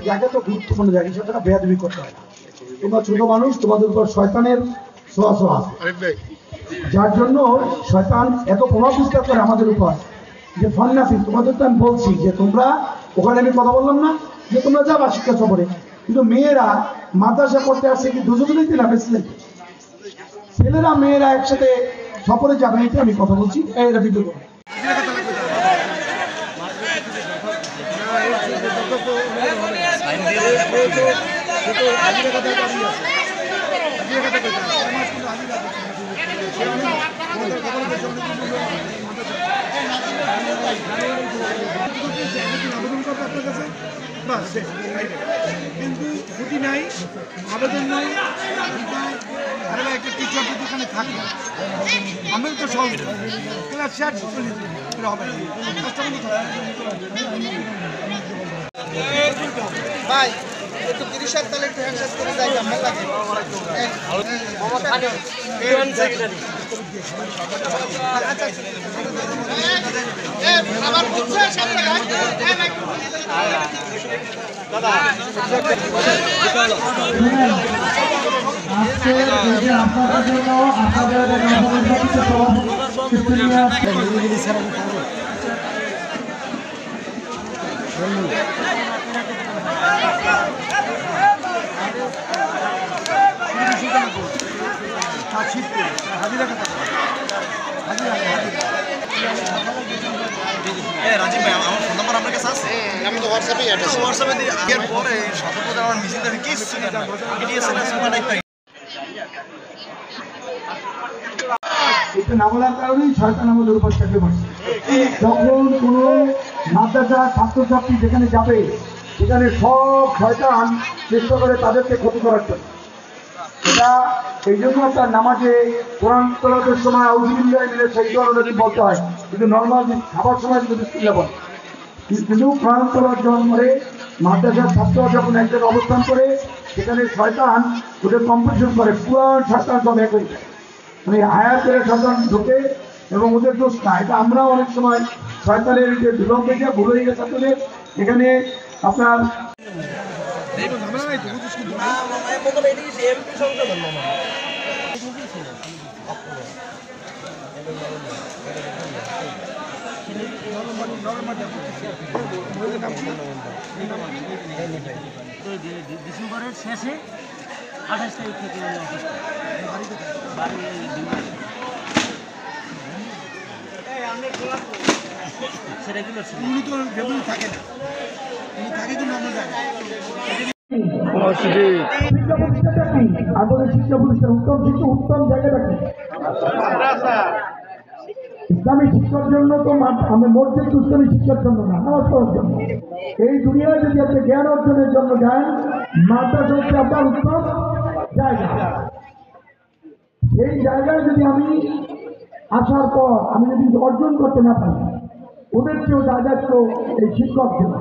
জায়গা তো গুরুত্বপূর্ণ জায়গা, সেটা বেয়াদবি করতে হয় না। তোমরা ছোট মানুষ, তোমাদের উপর শয়তানের ছোঁয়া আছে, যার জন্য শয়তান এত প্রভাব বিস্তার করে আমাদের উপর যে ফন্নাফি। তোমাদের তো আমি বলছি যে তোমরা ওখানে, আমি কথা বললাম না যে তোমরা যাবা শিক্ষা সফরে, কিন্তু মেয়েরা মাদ্রাসা পড়তে আসছে কি দুজনেই না বেশি, ছেলেরা মেয়েরা একসাথে সফরে যাবে, এটা আমি কথা বলছি। এটা ভিডিও করো। কিন্তু ছুটি নাই, আবেদন নাই, একটা টিচার যদি এখানে থাকে আমি তো সব ক্লাস শেয়ার হবে ভাই। একটু 30 তাহলে একটু হ্যান্ডশেক করে যাই, আমার লাগে রাজীব ভাই, আমার ফোন নাম্বার আপনার কাছে আছে? আমি তো হোয়াটসঅ্যাপে দিয়ে পরে সতর্কতা আমার মিছিল দেখে কিছু এটা না বলার কারণেই শয়তান আমাদের উপর চেপে বসে। যখন কোনো মাদ্রাসা ছাত্রছাত্রী যেখানে যাবে, সেখানে সব শয়তান চেষ্টা করে তাদেরকে ক্ষতি করার জন্য। এটা এই জন্য আপনার নামাজে কোরআন তেলাওয়াতের সময় আউযুবিল্লাহি মিনাশ শাইতানির রাজিম বলতে হয়, কিন্তু নর্মাল খাবার সময় কিন্তু বিসমিল্লাহ বলে। কিন্তু কোরআন তেলাওয়াত যখন করে, মাদ্রাসার ছাত্ররা যখন এক জায়গায় অবস্থান করে, সেখানে শয়তান ওদের কম্পিটিশন করে, পুরান শয়তান সব এক হয়ে যায়, মানে আয়াতের শয়তান ঢোকে এবং ওদের দোষ না। এটা আমরা অনেক সময় শয়তানের যে বিলম্ব থেকে ভুল হয়ে গেছে ছাত্রদের। এখানে আপনার ডিসেম্বরের শেষে 28 তারিখ থেকে সেটা কি উনি তো যেমন থাকে না, উনি থাকে কিন্তু অন্য জায়গায়। উত্তম জায়গাটা কি? ইসলামী শিক্ষার জন্য তো আমি মসজিদ ইসলামী শিক্ষার জন্য না, নামাজ পড়ার জন্য। এই দুনিয়ায় যদি আপনি জ্ঞান অর্জনের জন্য যান, মাদ্রাসা হচ্ছে আপনার উত্তম জায়গা। এই জায়গায় যদি আমি আসার পর আমি যদি অর্জন করতে না পারি, ওদের চেয়েও দায়িত্ব এই শিক্ষক ছিল।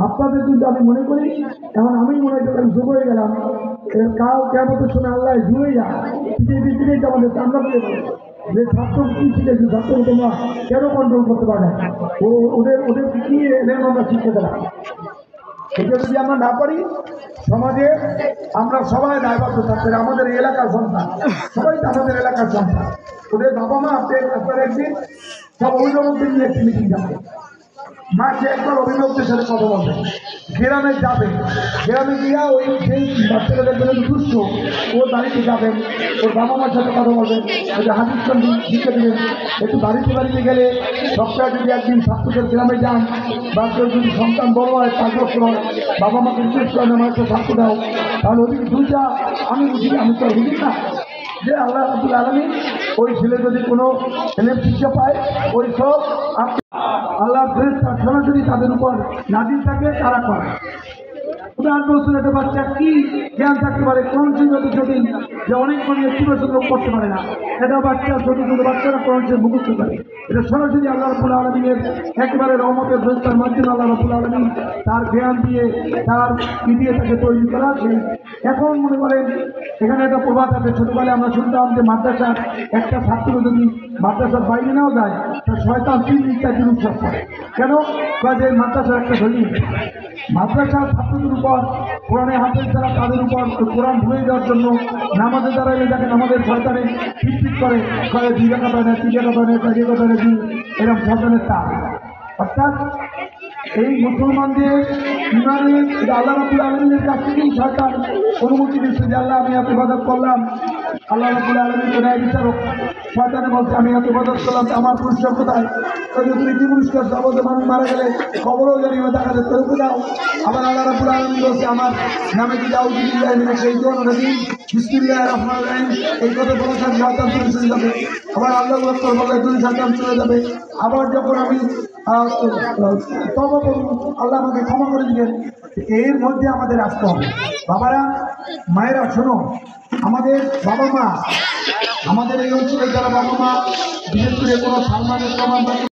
আপনাদের কিন্তু আমি মনে করি, এখন আমি মনে করি আমি যুব হয়ে গেলাম, কাল কেমতের সময় আল্লাহ জুড়ে যায় পৃথিবীতে আমাদের চান্দা দিয়ে বলে যে ছাত্র কি শিখেছি, ছাত্র তোমরা কেন কন্ট্রোল করতে পারে না, ওদের কি এনে আমরা শিখতে দেওয়া। এটা যদি আমরা না পারি, সমাজে আমরা সবাই দায়বদ্ধ থাকতে, আমাদের এলাকার সন্তান সবাই তো আমাদের এলাকার সন্তান। ওদের বাবা মা আপনার একদিন সব অভিভাবকদের নিয়ে একটি মিটিং যাবে, মাকে একবার অভিভাবকদের সাথে কথা বলবে, গ্রামে যাবে, গ্রামে গিয়া ওই সেই বাচ্চাদের জন্য দুষ্ট ওর বাড়িতে যাবেন, ওর বাবা মার সাথে কথা বলবেন, ওদের হাদিস শিখে দেবেন। একটু বাড়িতে গেলে সপ্তাহে যদি একদিন ছাত্রদের গ্রামে যান, বা কেউ যদি সন্তান বড় হয় 5 বছর হয়, বাবা মাকে রিকোয়েস্ট করেন আমার একটা ছাত্র দাও, তাহলে ওদিকে দুইটা আমি বুঝি, আমি তো বুঝি না যে আল্লাহ রাব্বুল আলামিন ওই ছেলে যদি কোনো শিক্ষা পায়, ওই সব আল্লাহ আল্লাহ ফেরেশতা সরাসরি তাদের উপর নাজিল থাকে, তারা করে। উদাহরণ বলছেন, একটা বাচ্চা কি জ্ঞান থাকতে পারে, কোন যত জটিল যে অনেক মানে একটু বছর লোক করতে পারে না, এটা বাচ্চা ছোট ছোট বাচ্চারা কোরআন শরীফ মুখস্থ করে। এটা সরাসরি আল্লাহ রাব্বুল আলামিনের একেবারে রহমতের ফেরেশতার মাধ্যমে আল্লাহ রাব্বুল আলামিন তার জ্ঞান দিয়ে তার কি দিয়ে তাকে তৈরি করা। এখন মনে করেন এখানে একটা প্রবাদ আছে, ছোটবেলায় আমরা শুনতাম যে মাদ্রাসার একটা ছাত্র যদি মাদ্রাসার বাইরে নেওয়া যায় তার শয়তান 3 মিনিট উৎসব করে। কেন? কাজে মাদ্রাসার একটা দলিল, মাদ্রাসার ছাত্রদের উপর কোরআনে হাফেজ যারা তাদের উপর কোরআন ভুলে দেওয়ার জন্য নামাজে দাঁড়াইলে দেখেন আমাদের শয়তানে পিট করে 2 টাকা পায় না, 3 টাকা পায় না, 4 টাকা পায় না, এরকম শয়তানের তার। অর্থাৎ এই মুসলমানদের ইমানে আল্লাহ রাব্বুল আলামিনের কাছ থেকেই সরকার অনুমতি দিচ্ছে যে আল্লাহ আমি এত ইবাদত করলাম, আল্লাহ রাব্বুল আলামিন ন্যায় বিচারক। শয়তানে বলছে আমি এত ইবাদত করলাম, আমার পুরস্কার কোথায়? তুমি কি পুরস্কার চাবো? যে মানুষ মারা গেলে খবরও জানিয়ে দেখা যাচ্ছে রুখে দাও। আবার আল্লাহ রাব্বুল আলামিন বলছে আমার নামে কি দাও দিল্লাহ সেই জন নদী বিসমিল্লাহির রহমানির রহিম এই কথা বলে শয়তান চলে যাবে। আবার আল্লাহু আকবার বলে শয়তান চলে যাবে। আবার যখন আমি তওবা করব আল্লাহ আমাকে ক্ষমা করে দিবেন। এর মধ্যে আমাদের আসতে হবে। বাবারা, মায়েরা, শোনো, আমাদের বাবা মা, আমাদের এই অঞ্চলে যারা বাবা মা বিশেষ করে কোনো সালমানের প্রমাণ